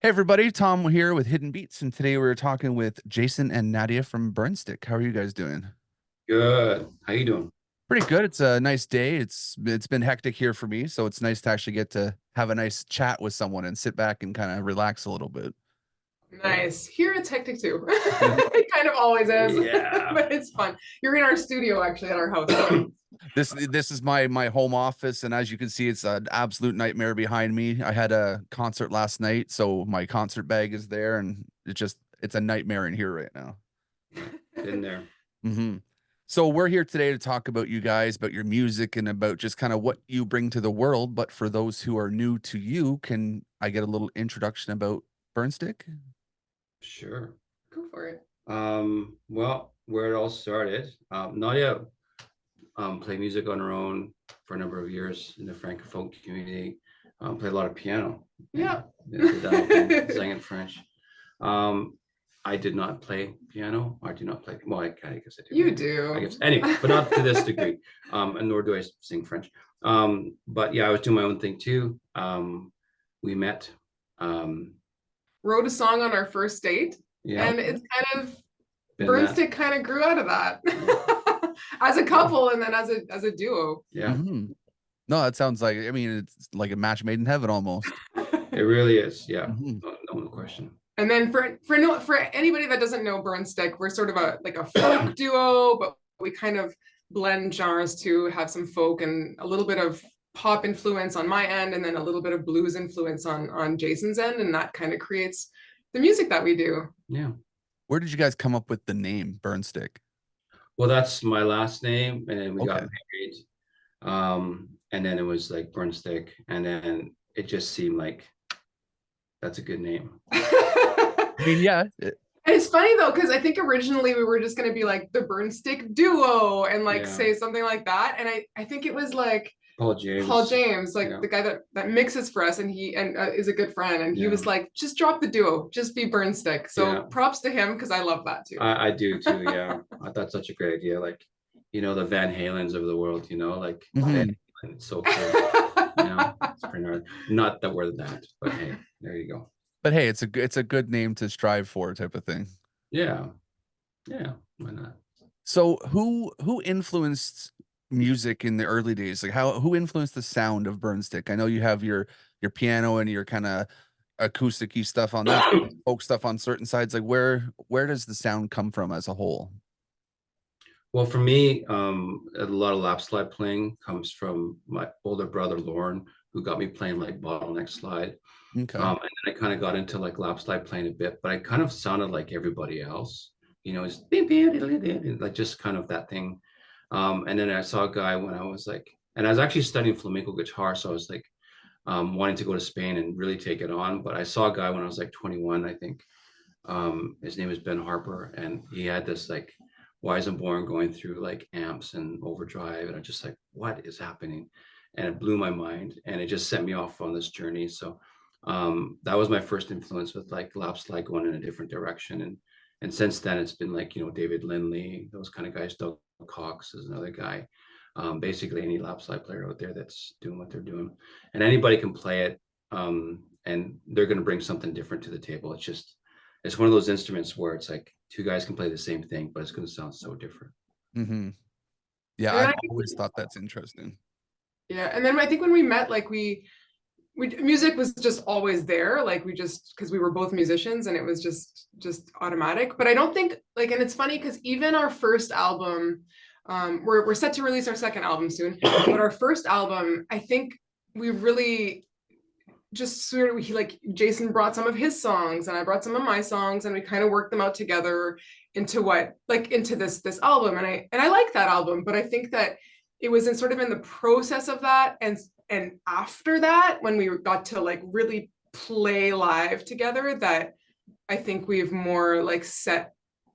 Hey everybody, Tom here with Hidden Beats, and today we're talking with Jason and Nadia from Burnstick. How are you guys doing? Good. How you doing? Pretty good. It's a nice day. It's been hectic here for me, so it's nice to actually get to have a nice chat with someone and sit back and kind of relax a little bit. Great. Nice. Here it's hectic too. It kind of always is, Yeah. but it's fun. You're in our studio actually at our house. So. This is my home office, and as you can see, it's an absolute nightmare behind me. I had a concert last night, so my concert bag is there, and it's a nightmare in here right now. Been there. hmm So we're here today to talk about you guys, about your music, and about just kind of what you bring to the world. But for those who are new to you, can I get a little introduction about Burnstick? Sure. Go for it. Well, where it all started, Nadia played music on her own for a number of years in the Francophone community. Played a lot of piano. Yeah. Sang in French. Um, I did not play piano. I do not play. Well, I guess I do. You do. I guess anyway, but not to this degree. And nor do I sing French. But yeah, I was doing my own thing too. We met. Um, Wrote a song on our first date, yeah, and it's kind of been that. Burnstick kind of grew out of that as a couple, and then as a duo. Yeah, No, that sounds like, I mean, it's like a match made in heaven almost. it really is. Yeah, hmm no question. And then for anybody that doesn't know Burnstick, we're sort of a folk duo, but we kind of blend genres to have some folk and a little bit of pop influence on my end, and then a little bit of blues influence on Jason's end, and that kind of creates the music that we do. Yeah. Where did you guys come up with the name Burnstick? Well, that's my last name, and then we got Okay. married. And then it was like Burnstick, and then it just seemed like that's a good name. I mean, yeah. It's funny though, because I think originally we were just going to be like the Burnstick duo and like Yeah. say something like that. And I think it was like Paul James, like yeah. the guy that mixes for us, and he is a good friend. And he was like, just drop the duo, just be Burnstick. So Yeah. props to him because I love that too. I do too. Yeah, I thought that's such a great idea. Like, the Van Halens of the world. Like Mhm. it's so cool. It's pretty gnarly. Not that we're that, but hey, there you go. But hey, it's a good name to strive for, type of thing. Yeah, yeah. Why not? So who influenced music in the early days? Like who influenced the sound of Burnstick? I know you have your piano and your kind of acoustic-y stuff on that, folk stuff on certain sides. Like where does the sound come from as a whole? Well, for me, a lot of lap slide playing comes from my older brother Lauren, who got me playing like bottleneck slide. Okay. And then I kind of got into like lap slide playing a bit, but I kind of sounded like everybody else. It's beep, beep, like just kind of that thing. And then I saw a guy when I was like, and I was actually studying flamenco guitar, so I was like wanting to go to Spain and really take it on. But I saw a guy when I was like 21, I think. His name is Ben Harper, and he had this like Weizenborn going through like amps and overdrive, and I'm just like, what is happening? And it blew my mind, and it just set me off on this journey. So that was my first influence with like lap slide going in a different direction, and since then it's been like David Lindley, those kind of guys. Doug Cox is another guy. Basically any lap slide player out there that's doing what they're doing, and anybody can play it, and they're going to bring something different to the table. It's one of those instruments where it's like two guys can play the same thing, but it's going to sound so different. Mm-hmm. Yeah, And I've I, always thought that's interesting. yeah, and then I think when we met, like we music was just always there, like we just because we were both musicians, and it was just automatic. But I don't think like, and it's funny because even our first album, we're set to release our second album soon, but our first album, I think we really just sort of, like Jason brought some of his songs and I brought some of my songs, and we kind of worked them out together into this album. And I like that album, but I think that it was in sort of in the process of that, and after that, when we got to like really play live together, that I think we've more like set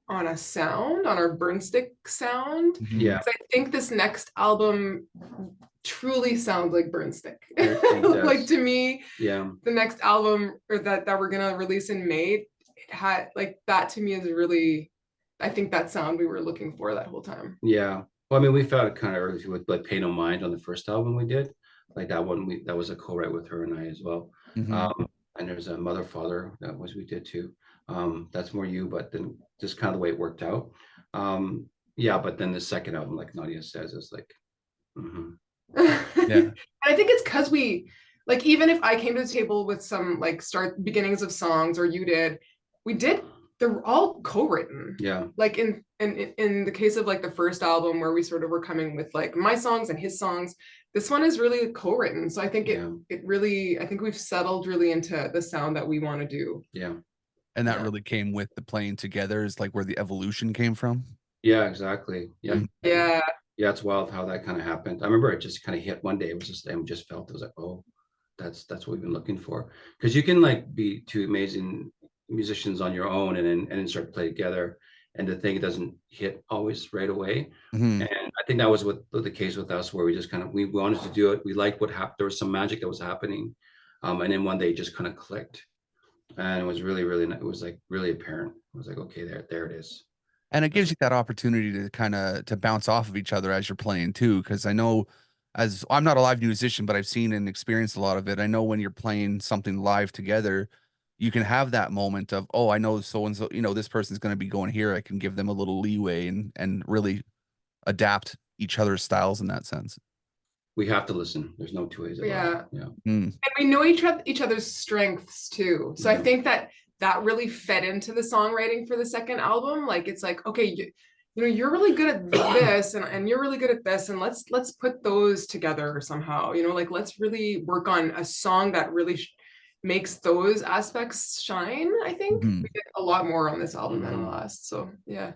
on a sound, on our Burnstick sound. Mhm. Yeah. I think this next album truly sounds like Burnstick. Like to me, yeah, the next album or that we're gonna release in May, it had like that to me is really, I think that sound we were looking for that whole time. yeah. Well, I mean, we found it kind of early with like Pay No Mind on the first album we did. Like that one, that was a co-write with her and I as well. Mhm. and there's a mother father that was we did too. That's more you, but then just kind of the way it worked out. Yeah, but then the second album, like Nadia says, is like, Yeah. And I think it's because we, like, even if I came to the table with some like beginnings of songs, or you did, they're all co-written. yeah, Like in the case of like the first album, where we sort of were coming with like my songs and his songs, this one is really co-written. So I think Yeah. it really, I think we've settled really into the sound that we want to do. yeah, And that Yeah. really came with the playing together, is like where the evolution came from. yeah, exactly. Yeah, Mhm. Yeah. yeah, it's wild how that kind of happened. I remember it just kind of hit one day. It was just, and just felt, it was like, oh, that's what we've been looking for. Because you can like be two amazing musicians on your own, and then start to play together, and the thing doesn't hit always right away. Mhm. And I think that was what the case with us, where we just kind of, we wanted to do it. We liked what happened. There was some magic that was happening, and then one day it just kind of clicked, and it was really, really, it was like really apparent. It was like, okay, there it is. And it gives you that opportunity to kind of to bounce off of each other as you're playing too. Because I know, as I'm not a live musician, but I've seen and experienced a lot of it. I know when you're playing something live together, you can have that moment of, oh, I know so and so, this person's going to be going here. I can give them a little leeway and really adapt each other's styles in that sense. We have to listen. There's no two ways about Yeah. it. Yeah. Mm. And we know each other's strengths too. So I Yeah. think that really fed into the songwriting for the second album. Like, it's like, okay, you're really good at this, and you're really good at this, and let's put those together somehow. Like, let's really work on a song that really makes those aspects shine. I think Mhm. we did a lot more on this album than the last. So yeah.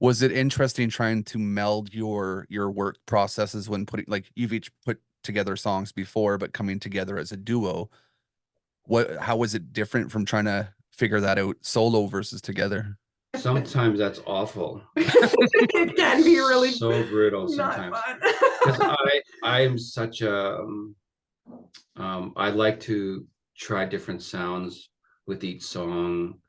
Was it interesting trying to meld your work processes when putting, like, you've each put together songs before, but coming together as a duo? How was it different from trying to figure that out solo versus together? Sometimes that's awful. It can be really so brutal not sometimes. fun. Because I'm such a I like to try different sounds with each song,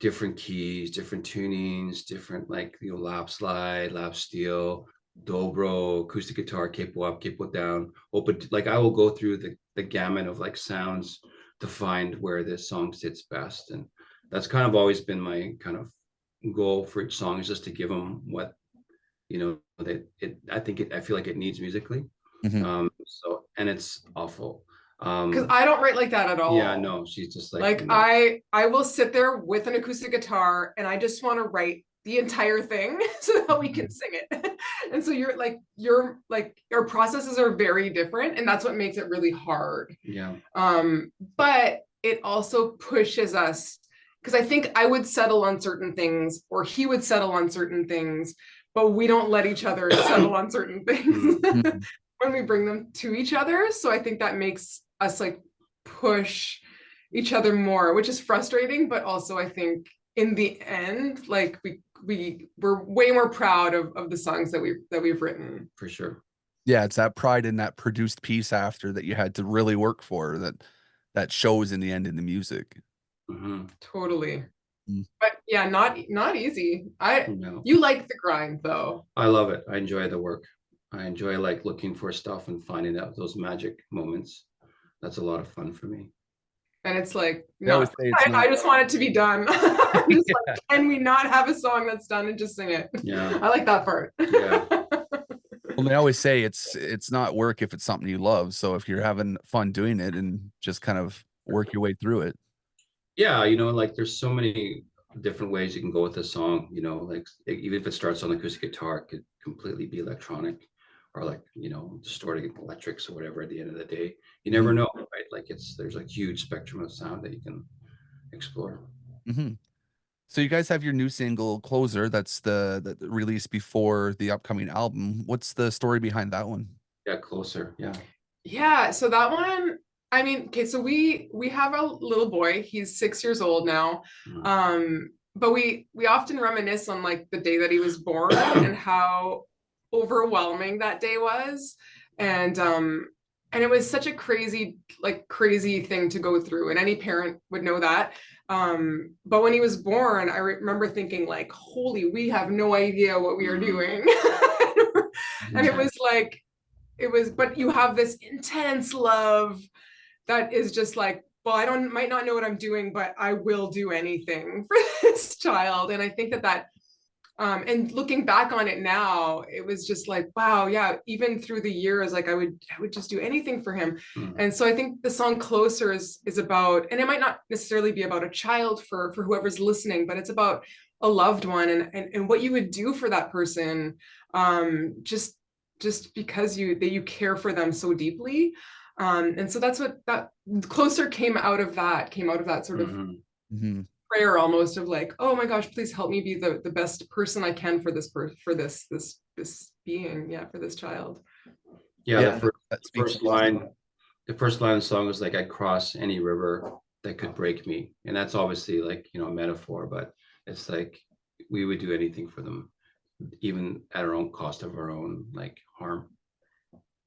different keys, different tunings, different, like, lap slide, lap steel, dobro, acoustic guitar, capo up, capo down, open. Like, I will go through the gamut of like sounds to find where this song sits best, and that's kind of always been my kind of goal for each song, is just to give them what that I feel like it needs musically. Mhm. So, and it's awful. Because I don't write like that at all. Yeah, no, she's just like, no. I will sit there with an acoustic guitar, and I just want to write the entire thing so that we can sing it. And so your processes are very different, and that's what makes it really hard. Yeah. But it also pushes us, because I think I would settle on certain things, or he would settle on certain things, but we don't let each other settle on certain things Mhm. when we bring them to each other. So I think that makes us like push each other more, which is frustrating, but also I think in the end, like we're way more proud of the songs that we've written. For sure. Yeah, it's that pride in that produced piece after that you had to really work for, that shows in the end in the music. Totally. Mm. But yeah, not easy. No. You like the grind though. I love it. I enjoy the work. I enjoy like looking for stuff and finding out those magic moments. That's a lot of fun for me. And it's like, They always say it's I just want it to be done. I'm just Yeah. like, can we not have a song that's done and just sing it? Yeah. I like that part. Yeah. Well, they always say it's not work if it's something you love. So if you're having fun doing it and just kind of work your way through it. Yeah, like there's so many different ways you can go with a song, like even if it starts on acoustic guitar, it could completely be electronic, or like, distorted electrics or whatever. At the end of the day, you never know, right? Like there's a huge spectrum of sound that you can explore. Mm-hmm. So you guys have your new single Closer, that's the release before the upcoming album. What's the story behind that one? Yeah, Closer. Yeah. Yeah, so that one, I mean, okay, so we have a little boy. He's 6 years old now. But we often reminisce on like the day that he was born and how overwhelming that day was. And it was such a crazy thing to go through, and any parent would know that. But when he was born, I remember thinking like, holy, we have no idea what we are doing. And it was like, but you have this intense love that is just like well, might not know what I'm doing, but I will do anything for this child. And I think that and looking back on it now, it was just like, wow, yeah, even through the years, like I would just do anything for him. And so I think the song Closer is about, and it might not necessarily be about a child for whoever's listening, but it's about a loved one and what you would do for that person, just because you care for them so deeply. And so that's what that Closer came out of that sort of prayer almost of like, oh my gosh, please help me be the best person I can for this being, for this child. The first line of the song was like, I'd cross any river that could break me. And that's obviously like, you know, a metaphor, but it's like we would do anything for them, even at our own cost of our own like harm.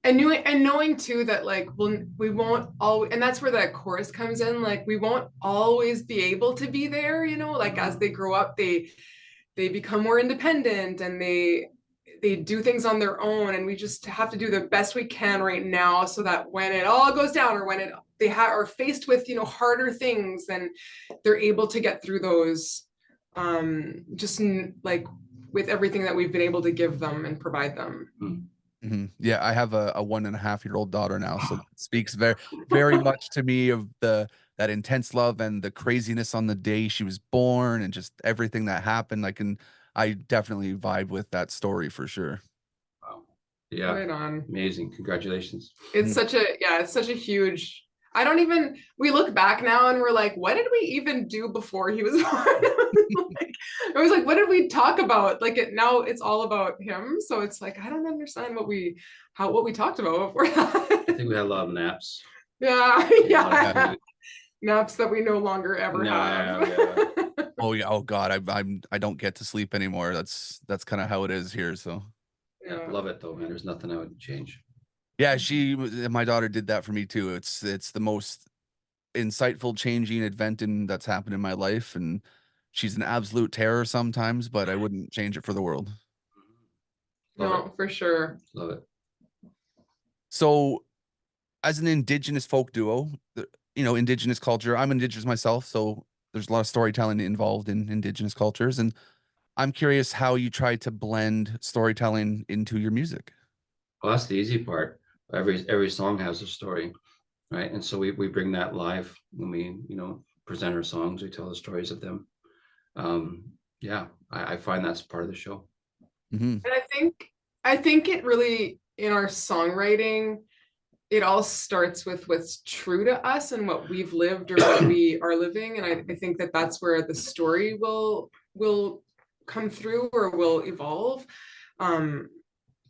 And knowing too that like we won't always, and that's where that chorus comes in, like we won't always be able to be there, you know, like as they grow up, they become more independent and they do things on their own, and we just have to do the best we can right now so that when it all goes down or when they are faced with, you know, harder things, then they're able to get through those, just like with everything that we've been able to give them and provide them. Yeah, I have a 1.5-year-old daughter now, so it speaks very, very much to me of that intense love and the craziness on the day she was born and just everything that happened. I definitely vibe with that story for sure. Wow. Yeah. Right on. Amazing. Congratulations. It's such a huge, we look back now and we're like, what did we even do before he was born? It was like, what did we talk about? Like now it's all about him. So it's like, I don't understand what we talked about before that. I think we had a lot of naps. Yeah. Naps that we no longer ever have. Oh yeah. Oh God. I don't get to sleep anymore. That's kind of how it is here. So yeah, love it though, man. There's nothing I would change. Yeah, my daughter did that for me too. It's the most insightful, changing event that's happened in my life, and she's an absolute terror sometimes, but I wouldn't change it for the world. No, for sure. Love it. So, as an Indigenous folk duo, you know, Indigenous culture, I'm Indigenous myself, so there's a lot of storytelling involved in Indigenous cultures, and I'm curious how you try to blend storytelling into your music. Well, that's the easy part. Every song has a story, right? And so we bring that live when we, you know, present our songs. We tell the stories of them. Yeah, I find that's part of the show. And I think it really, in our songwriting, it all starts with what's true to us and what we've lived or what we are living. And I think that that's where the story will come through or will evolve.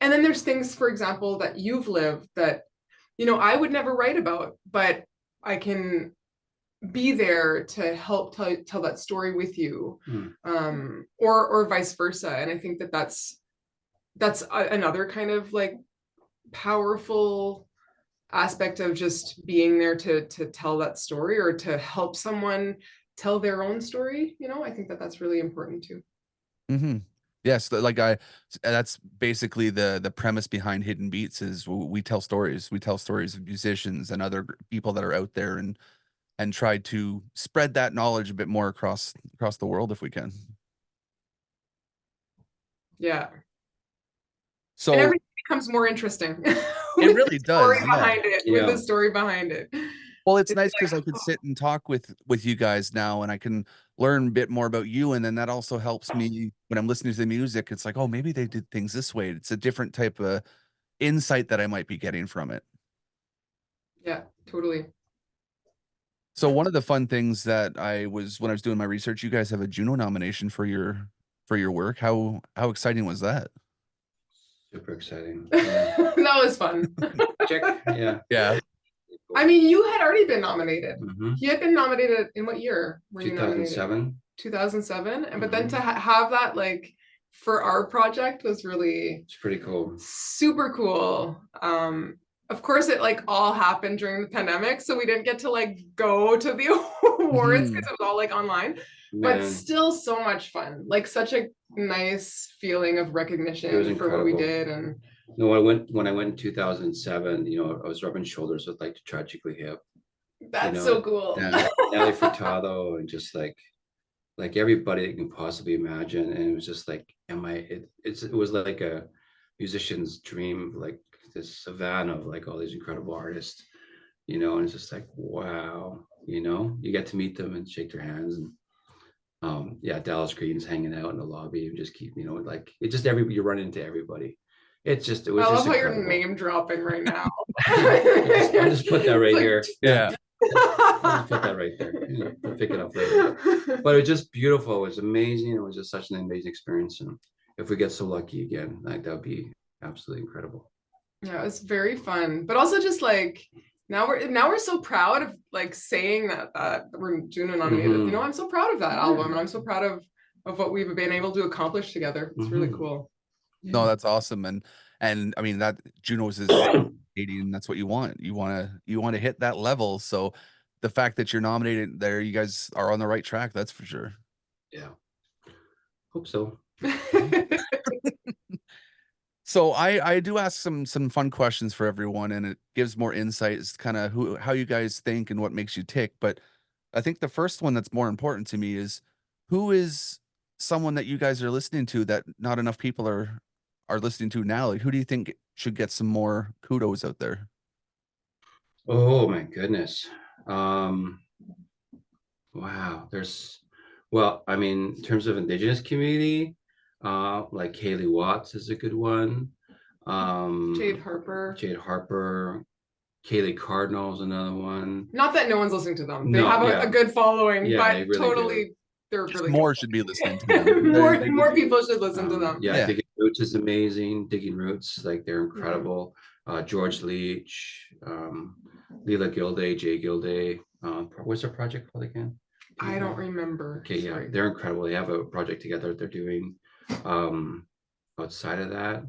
And then there's things, for example, that you've lived that, you know, I would never write about, but I can be there to help tell that story with you, or vice versa. And I think that that's another kind of like powerful aspect of just being there to tell that story or to help someone tell their own story. You know, I think that that's really important too. Yes, that's basically the premise behind Hidden Beats is we tell stories. We tell stories of musicians and other people that are out there and try to spread that knowledge a bit more across the world if we can. Yeah. So and everything becomes more interesting. It really does. With the story behind it. Well, it's nice because I could sit and talk with you guys now, and I can learn a bit more about you, and then that also helps me when I'm listening to the music. It's like, oh, maybe they did things this way. It's a different type of insight that I might be getting from it. Yeah, totally. So one of the fun things that when I was doing my research, you guys have a Juno nomination for your work. How exciting was that? Super exciting. Yeah. That was fun. Check. Yeah. I mean, you had already been nominated. He had been nominated in what year? 2007. 2007. But then to have that like for our project was really, it's pretty cool. Super cool. Of course, it like all happened during the pandemic, so we didn't get to like go to the awards because it was all like online. But still so much fun. Like such a nice feeling of recognition for what we did. And no, when I went in 2007, you know, I was rubbing shoulders with like the Tragically Hip, That's so cool. Yeah. Nelly Furtado, and just like everybody that you can possibly imagine. And it was just like, it was like a musician's dream, like this savannah of like all these incredible artists, and it's just like, wow, you get to meet them and shake their hands. And yeah, Dallas Green's hanging out in the lobby and just keep, like it's just you run into everybody. It was I just love how incredible. you're name dropping right now. I'll just put that right Like, here. Yeah. I'll just put that right there. We'll pick it up later. But it was just beautiful. It was amazing. It was just such an amazing experience. And if we get so lucky again, like that would be absolutely incredible. Yeah, it's very fun. But also just like now we're so proud of like saying that we're Juno-nominated. Mhm. I'm so proud of that album, and I'm so proud of what we've been able to accomplish together. It's really cool. No, that's awesome. And I mean that Juno's is 80, and that's what you want. You wanna hit that level. So the fact that you're nominated there, you guys are on the right track, that's for sure. Yeah. Hope so. So I do ask some fun questions for everyone, and it gives more insight as kind of how you guys think and what makes you tick. But I think the first one that's more important to me is, who is someone that you guys are listening to that not enough people are listening to now? Like, who do you think should get some more kudos out there? Oh my goodness. Wow. Well, I mean, in terms of Indigenous community, like Haley Watts is a good one. Jade Harper. Kaylee Cardinal is another one. Not that no one's listening to them. They No, have yeah. a good following, Yeah, but they really totally they're Just really more good. should be listening to them. More people should listen to them. Yeah, Yeah. Digging Roots is amazing. Digging Roots, like they're incredible. George Leach, Leela Gilday, Jay Gilday. What's their project called again? I don't remember. Okay, yeah, they're incredible. They have a project together that they're doing. Outside of that,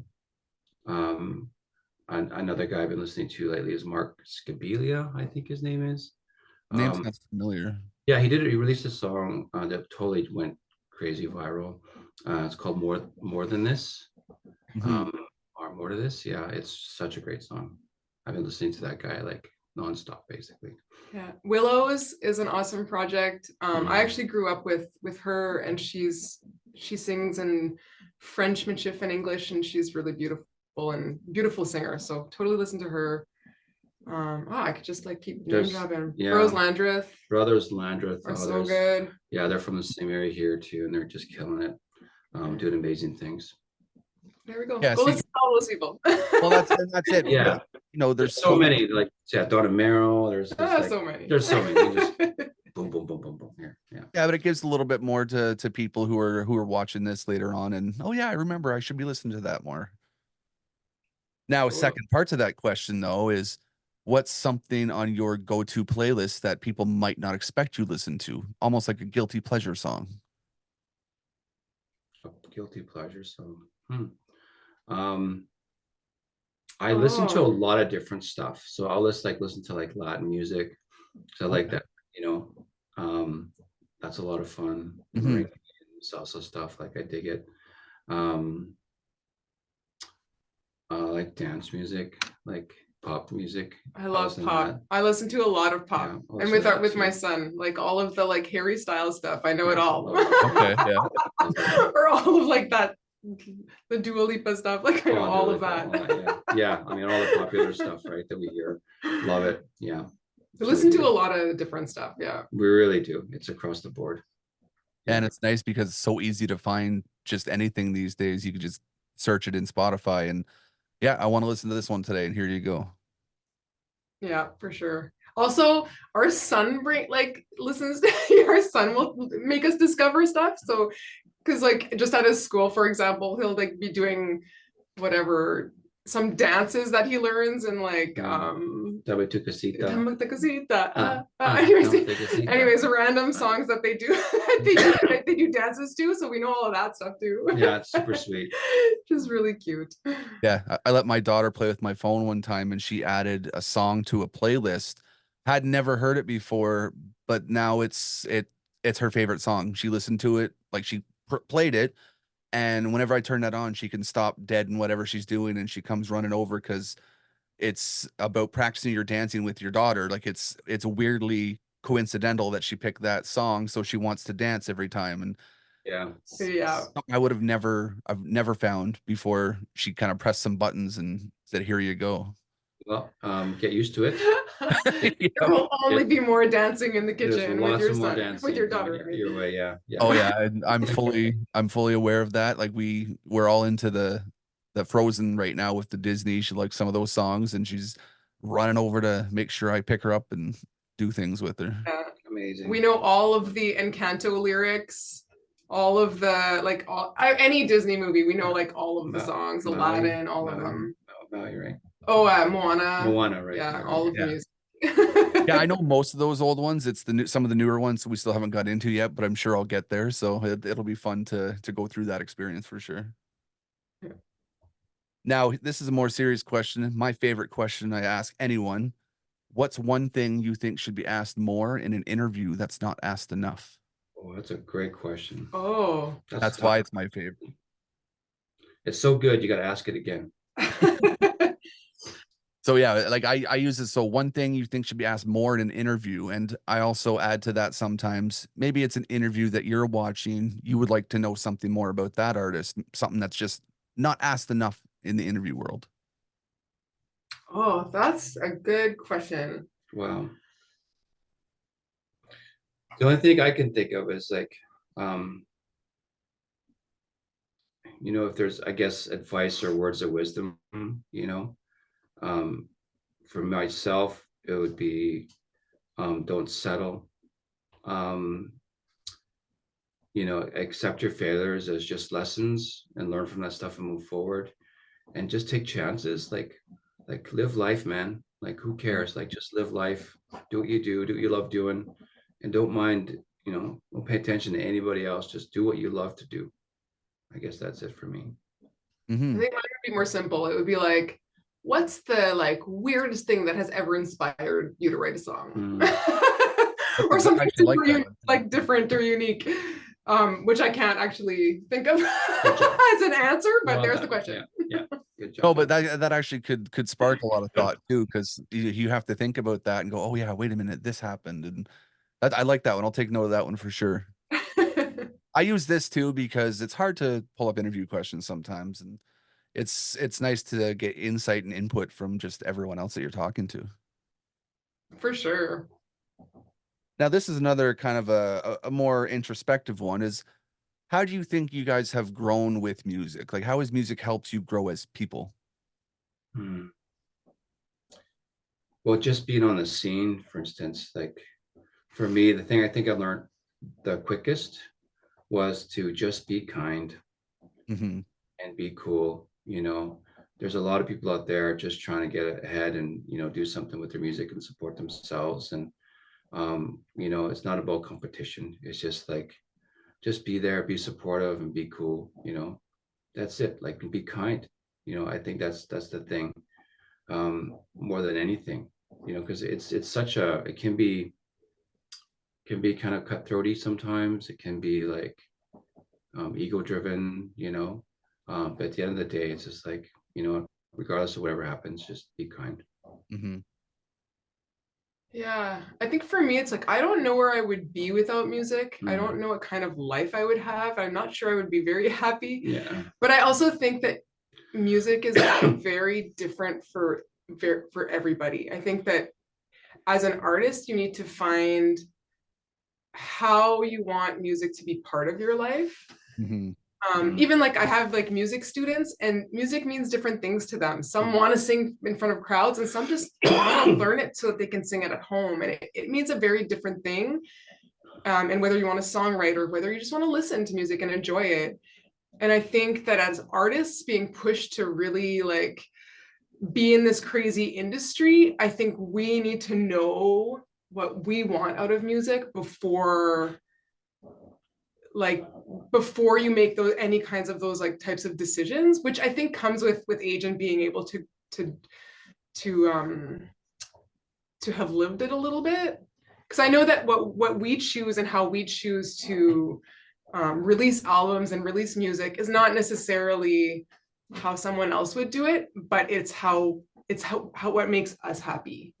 another guy I've been listening to lately is Mark Scabilia, I think his name is. Name sounds familiar. Yeah, he released a song that totally went crazy viral. It's called More Than This. Or More to This. Yeah, it's such a great song. I've been listening to that guy like nonstop, basically. Yeah, Willows is an awesome project. I actually grew up with her, and she sings in French, Michif, and English, and she's really beautiful singer. So totally listen to her. I could just like keep name dropping. Yeah. Brothers Landreth are so good. Yeah, they're from the same area here too, and they're just killing it, doing amazing things. There we go. Yeah, go listen to all those people. Well, that's it. Yeah, there's so many. Like, yeah, Donna Merrill. There's like, so many. There's so many. Just boom, boom, boom, boom, boom. Here, yeah. Yeah, but it gives a little bit more to people who are watching this later on, and oh yeah, I remember I should be listening to that more. Now, second part to that question though is, what's something on your go-to playlist that people might not expect you listen to, almost like a guilty pleasure song? A guilty pleasure song. I listen to a lot of different stuff, so I'll listen to like Latin music, so I like that. That's a lot of fun. Salsa stuff, like I dig it. I like dance music, like pop music. I love pop. I listen to a lot of pop, and with my son, like all of the like Harry Styles stuff. I know it all. Okay, yeah. Or all of like that, the Dua Lipa stuff. Like I know all of that. Yeah, I mean all the popular stuff, right? That we hear. Love it. Yeah. We listen to a lot of different stuff. Yeah. We really do. It's across the board. And it's nice because it's so easy to find just anything these days. You could just search it in Spotify and yeah, I want to listen to this one today, and here you go. Yeah, for sure. Also, our son listens to our son will make us discover stuff. So, because like just at his school, for example, he'll like be doing whatever, some dances that he learns and like anyways, random songs that they do they do dances to, so we know all of that stuff too. Yeah, it's super sweet. Just really cute. Yeah, I let my daughter play with my phone one time, and she added a song to a playlist. Had never heard it before, but now it's her favorite song. She listened to it, like she played it, and whenever I turn that on, she can stop dead in whatever she's doing, and she comes running over because it's about practicing your dancing with your daughter. Like it's weirdly coincidental that she picked that song, so she wants to dance every time. And Yeah. Yeah. something I've never found before she kind of pressed some buttons and said, "Here you go." Well, get used to it. There will only be more dancing in the There's kitchen with lots your of more son, dancing with your coming daughter. I mean. your way. Yeah. Yeah. Oh yeah, and I'm fully aware of that. Like we're all into the Frozen right now with the Disney. She likes some of those songs, and she's running over to make sure I pick her up and do things with her. Yeah. Amazing. We know all of the Encanto lyrics, all of the like any Disney movie. We know like all of the songs, Aladdin, all of them. You're right. Oh, Moana. Moana, right? Yeah, all of the music. Yeah, I know most of those old ones. It's some of the newer ones we still haven't got into yet, but I'm sure I'll get there. So it'll be fun to go through that experience for sure. Yeah. Now, this is a more serious question. My favorite question I ask anyone. What's one thing you think should be asked more in an interview that's not asked enough? Oh, that's a great question. Oh. That's why it's my favorite. It's so good, you got to ask it again. So yeah, like I use it. So one thing you think should be asked more in an interview, and I also add to that sometimes maybe it's an interview that you're watching. You would like to know something more about that artist, something that's just not asked enough in the interview world. Oh, that's a good question. Wow. The only thing I can think of is like, if there's, I guess, advice or words of wisdom, for myself, it would be, don't settle. Accept your failures as just lessons and learn from that stuff and move forward, and just take chances. Like live life, man. Like who cares? Like just live life. Do what you love doing, and don't mind. Don't pay attention to anybody else. Just do what you love to do. I guess that's it for me. I think mine would be more simple. It would be like, what's the like weirdest thing that has ever inspired you to write a song? Or something super like different or unique, which I can't actually think of as an answer, but there's the question. Yeah. Good job. No, but that actually could spark a lot of thought too, because you have to think about that and go, oh yeah, wait a minute, this happened, and I like that one. I'll take note of that one for sure. I use this too because it's hard to pull up interview questions sometimes, and it's nice to get insight and input from just everyone else that you're talking to. For sure. Now, this is another kind of a more introspective one. Is how do you think you guys have grown with music? Like, how has music helped you grow as people? Well, just being on the scene, for instance, like for me, the thing I think I learned the quickest was to just be kind and be cool. There's a lot of people out there just trying to get ahead and, do something with their music and support themselves. And, it's not about competition. It's just like, just be there, be supportive and be cool. That's it. Like, be kind. I think that's the thing, more than anything, because it's such it can be kind of cutthroaty sometimes. It can be like ego driven, but at the end of the day, it's just like, regardless of whatever happens, just be kind. Yeah, I think for me, it's like, I don't know where I would be without music. I don't know what kind of life I would have. I'm not sure I would be very happy. Yeah. But I also think that music is very different for everybody. I think that as an artist, you need to find how you want music to be part of your life. Even like I have like music students, and music means different things to them. Some want to sing in front of crowds, and some just want to learn it so that they can sing it at home. And it means a very different thing. And whether you want to songwrite or whether you just want to listen to music and enjoy it. And I think that as artists being pushed to really like be in this crazy industry, I think we need to know what we want out of music before you make any kinds of those like types of decisions, which I think comes with age and being able to have lived it a little bit. Because I know that what we choose and how we choose to release albums and release music is not necessarily how someone else would do it, but it's how it's how what makes us happy.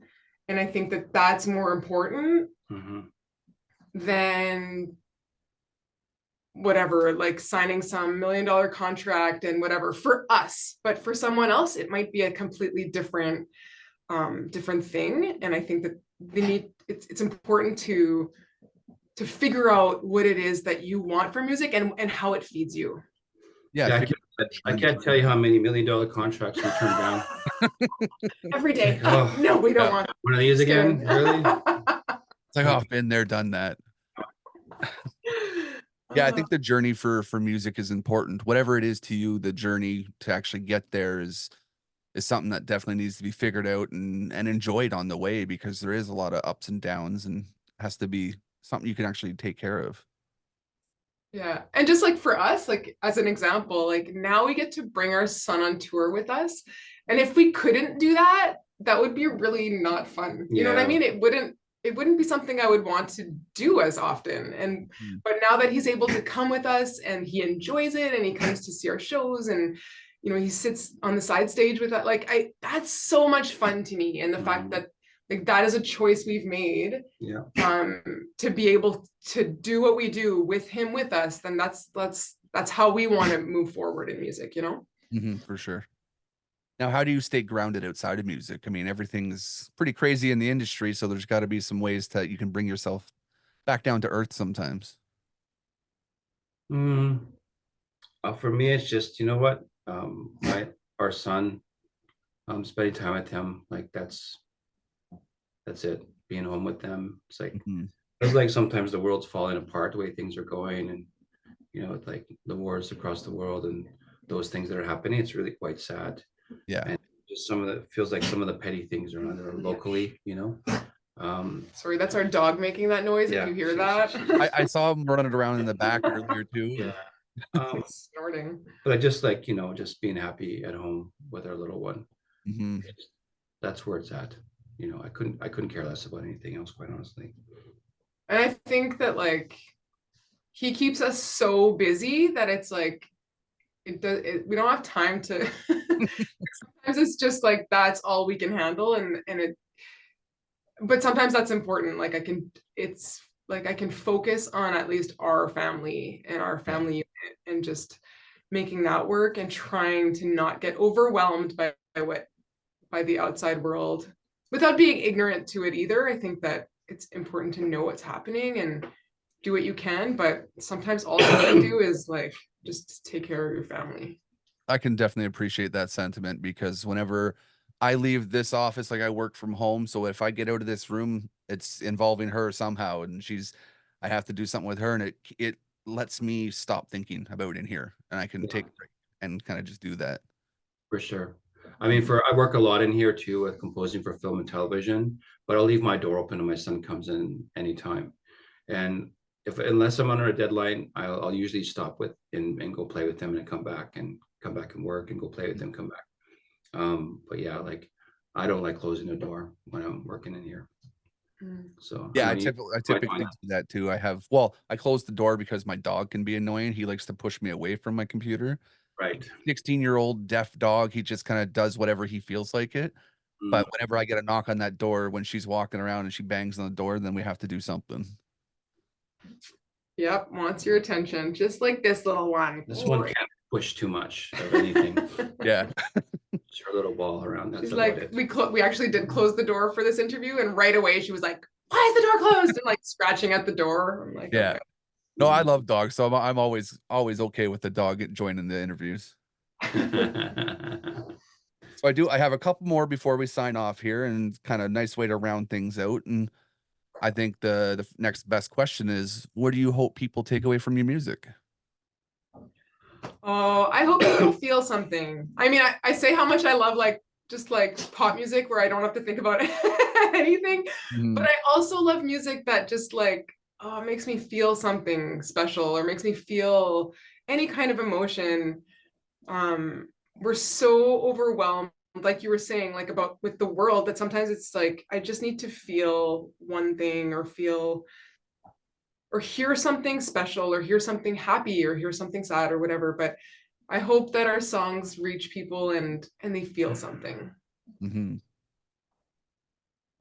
And I think that that's more important than whatever, like signing some $1 million contract and whatever for us. But for someone else, it might be a completely different thing. And I think that it's important to figure out what it is that you want from music and how it feeds you. Yeah, I can't tell you how many $1 million contracts we turn down. Every day. Oh, no, we don't want one of these again. Really? It's like, oh, I've been there, done that. Yeah, I think the journey for music is important. Whatever it is to you, the journey to actually get there is something that definitely needs to be figured out and enjoyed on the way, because there is a lot of ups and downs, and has to be something you can actually take care of. Yeah. And just like for us, like as an example, like now we get to bring our son on tour with us. And if we couldn't do that, that would be really not fun. You know what I mean? It wouldn't be something I would want to do as often. And but now that he's able to come with us and he enjoys it and he comes to see our shows and you know he sits on the side stage with that, like that's so much fun to me. And the fact that like that is a choice we've made to be able to do what we do with him with us, then that's how we want to move forward in music, you know. For sure. Now, how do you stay grounded outside of music? I mean, everything's pretty crazy in the industry, so there's got to be some ways that you can bring yourself back down to earth sometimes. For me, it's just, you know what, our son, spending time with him, like that's it. Being home with them, it's like it's like sometimes the world's falling apart the way things are going, and you know, it's like the wars across the world and those things that are happening. It's really quite sad. Yeah. And just feels like some of the petty things around there locally, you know. Sorry, that's our dog making that noise. If you hear that. I saw him running around in the back earlier too. Snorting. But I just like, you know, just being happy at home with our little one. That's where it's at. You know, I couldn't care less about anything else, quite honestly. And I think that like he keeps us so busy that it's like we don't have time to sometimes it's just like that's all we can handle, and it but sometimes that's important. Like I can focus on at least our family and our family unit and just making that work and trying to not get overwhelmed by the outside world without being ignorant to it either. I think that it's important to know what's happening and do what you can, but sometimes all you can do is like just take care of your family. I can definitely appreciate that sentiment, because whenever I leave this office, like I work from home, so if I get out of this room, it's involving her somehow, and I have to do something with her, and it lets me stop thinking about in here, and I can take a break and kind of just do that. For sure. I mean, I work a lot in here too with composing for film and television, but I'll leave my door open and my son comes in anytime. And unless I'm under a deadline, I'll usually stop and go play with him, and come back and work and go play with him, come back. But yeah, like I don't like closing the door when I'm working in here. So yeah, I typically do that too. I close the door because my dog can be annoying. He likes to push me away from my computer. Right. 16-year-old deaf dog. He just kind of does whatever he feels like it. But whenever I get a knock on that door, when she's walking around and she bangs on the door, then we have to do something. Yep, wants your attention, just like this little one. This one can't push too much of anything. Yeah. It's her little ball around. That's like we actually did close the door for this interview, and right away she was like, "Why is the door closed?" and like scratching at the door. I'm like, yeah. Okay. No, I love dogs, so I'm always okay with the dog joining the interviews. So I have a couple more before we sign off here, and kind of nice way to round things out. And I think the next best question is, what do you hope people take away from your music? Oh, I hope people feel something. I mean, I say how much I love just like pop music where I don't have to think about anything, but I also love music that just like makes me feel something special or makes me feel any kind of emotion. We're so overwhelmed, like you were saying, like about with the world, that sometimes it's like I just need to feel one thing, or feel or hear something special, or hear something happy, or hear something sad, or whatever. But I hope that our songs reach people and they feel something. Hmm.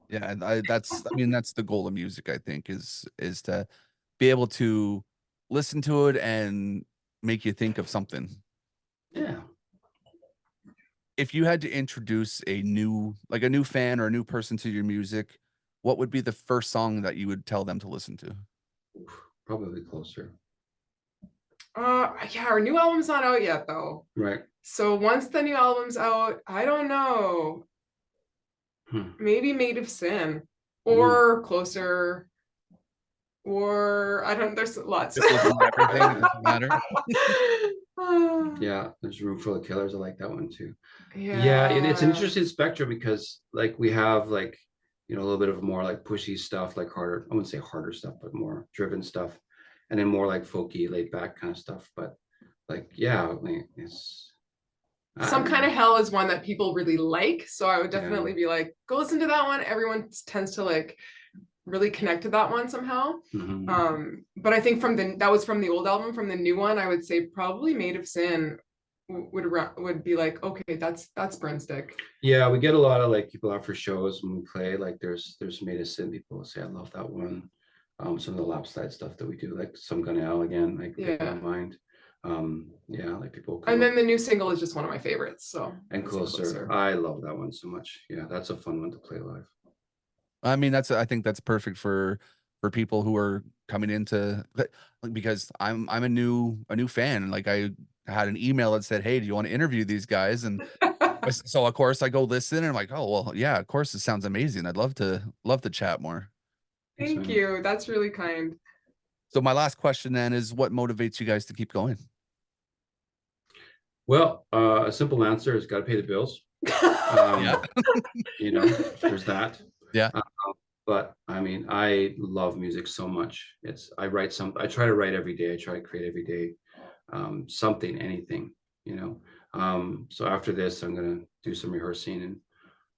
Yeah, and I mean, that's the goal of music, I think, is to be able to listen to it and make you think of something. Yeah. If you had to introduce a new fan or a new person to your music, what would be the first song that you would tell them to listen to? Probably Closer. Yeah, our new album's not out yet though. Right. So once the new album's out, I don't know. Maybe Made of Sin or Closer, or I don't, there's lots. Just listen to everything, it doesn't matter. Yeah, there's Room Full of Killers. I like that one too. Yeah, It's an interesting spectrum because like we have like, you know, a little bit of more like pushy stuff, like harder, I wouldn't say harder stuff, but more driven stuff, and then more like folky, laid back kind of stuff. But like, yeah, like, it's Some Kind of Hell is one that people really like, so I would definitely be like, go listen to that one. Everyone tends to like really connect to that one somehow. But I think that was from the old album. From the new one, I would say probably Made of Sin would be like, okay, that's Burnstick. Yeah, we get a lot of like people after shows when we play, like there's Made of Sin, people say I love that one. Some of the lap slide stuff that we do, like Some Gonna L again, like Paper in Mind. Yeah, like people and then the new single is just one of my favorites, so and Closer. I love that one so much. Yeah, that's a fun one to play live. I mean, I think that's perfect for people who are coming into, because I'm a new fan. Like I had an email that said, "Hey, do you want to interview these guys?" And so of course I go listen and I'm like, "Oh, well, yeah, of course it sounds amazing. I'd love to chat more." Thank you. That's really kind. So my last question then is, what motivates you guys to keep going? Well, a simple answer is got to pay the bills. You know, there's that. Yeah. But I mean, I love music so much. I try to write every day. I try to create every day, something, anything, you know. So after this, I'm gonna do some rehearsing and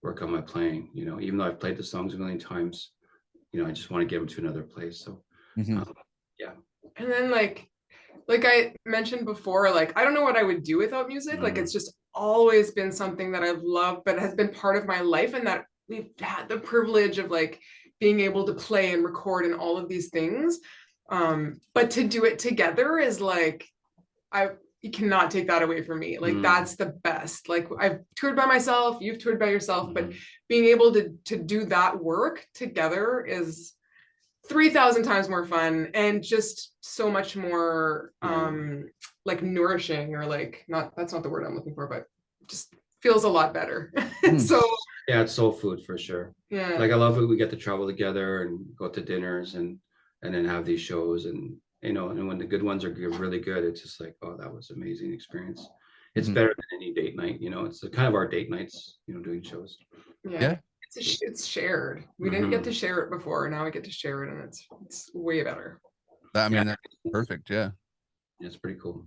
work on my playing. You know, even though I've played the songs a million times, you know, I just want to get them to another place. So, yeah. And then like I mentioned before, like I don't know what I would do without music. Like it's just always been something that I've loved, but has been part of my life, and that we've had the privilege of like being able to play and record and all of these things. But to do it together is like, you cannot take that away from me. Like that's the best. Like I've toured by myself, you've toured by yourself, but being able to do that work together is 3,000 times more fun and just so much more like nourishing, or like that's not the word I'm looking for, but just feels a lot better. So yeah, it's soul food for sure. Yeah, like I love it. We get to travel together and go to dinners and then have these shows, and you know, and when the good ones are really good, it's just like, oh, that was an amazing experience. It's better than any date night, you know. It's kind of our date nights, you know, doing shows. Yeah. It's shared. We didn't get to share it before. Now we get to share it, and it's way better. I mean, that's perfect. Yeah. It's pretty cool.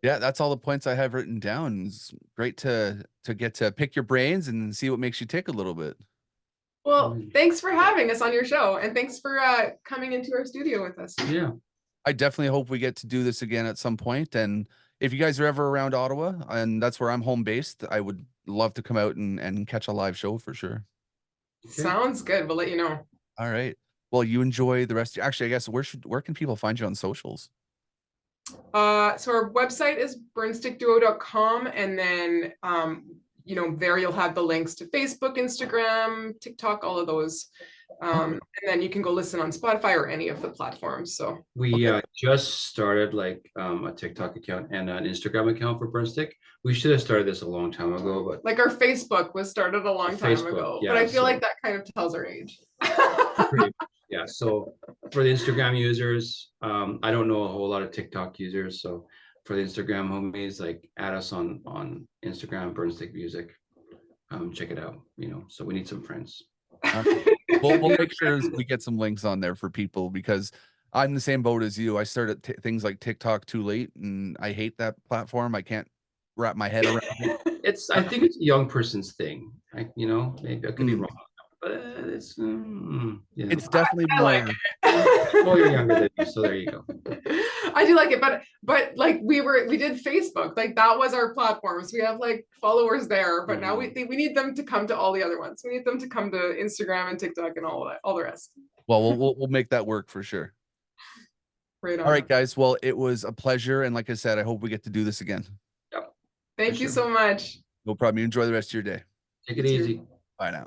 Yeah, that's all the points I have written down. It's great to get to pick your brains and see what makes you tick a little bit. Well, thanks for having us on your show, and thanks for coming into our studio with us. Yeah. I definitely hope we get to do this again at some point. And if you guys are ever around Ottawa, and that's where I'm home based, I would love to come out and catch a live show for sure. Sounds good. We'll let you know. All right. Well, you enjoy the rest. Actually, I guess where can people find you on socials? So our website is burnstickduo.com, and then you know, there you'll have the links to Facebook, Instagram, TikTok, all of those. And then you can go listen on Spotify or any of the platforms. So we just started like a TikTok account and an Instagram account for Burnstick. We should have started this a long time ago, but like our Facebook was started a long time ago. Yeah, but I feel like that kind of tells our age. Yeah. So for the Instagram users, I don't know a whole lot of TikTok users. So for the Instagram homies, like add us on Instagram, Burnstick Music. Check it out. You know, so we need some friends. We'll make sure we get some links on there for people, because I'm the same boat as you. I started things like TikTok too late, and I hate that platform. I can't wrap my head around it. I think it's a young person's thing. You know, maybe I could be wrong, but it's you know. It's definitely I more. like it. Well, you're younger than me, so there you go. I do like it, but like we did Facebook, like that was our platform. So we have like followers there, but now we need them to come to all the other ones. We need them to come to Instagram and TikTok and all that, all the rest. Well, we'll make that work for sure. Right on. All right, guys. Well, it was a pleasure, and like I said, I hope we get to do this again. Yep. Thank you so much. No problem. You enjoy the rest of your day. Take it easy. Bye now.